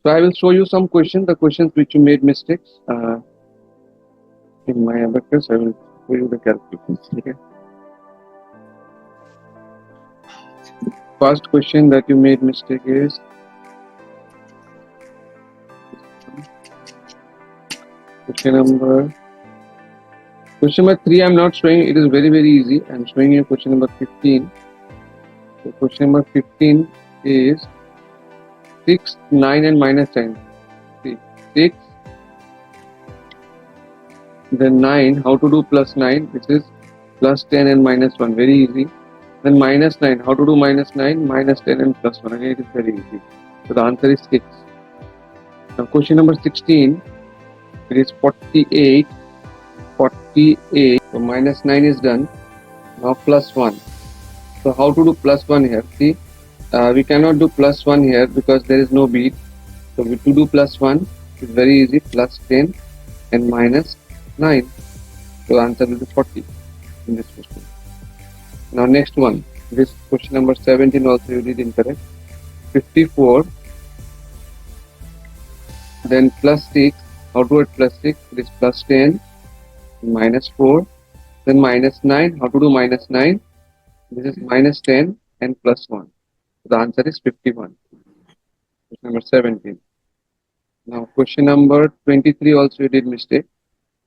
So I will show you some questions, the questions which you made mistakes. In my Abacus, I will show you the calculations. Okay. First question that you made mistake is question number 3. I'm not showing, it is very easy. I'm showing you question number 15. So question number 15 is 6, 9 and minus 10. See, 6, then 9, how to do plus 9? This is plus 10 and minus 1, very easy. Then minus 9, how to do minus 9? Minus 10 and plus 1, again it is very easy. So the answer is 6. Now question number 16, it is 48. So minus 9 is done. Now plus 1. So how to do plus 1 here? See, we cannot do plus 1 here because there is no bead. So to do plus 1 is very easy, plus 10 and minus 9. So the answer will be 40 in this question. Now next one, this question number 17 also you did incorrect. 54, then plus 6, how to add plus 6? It is plus 10, minus 4, then minus 9, how to do minus 9? This is minus 10 and plus 1. So the answer is 51. Question number 17. Now question number 23 also you did mistake.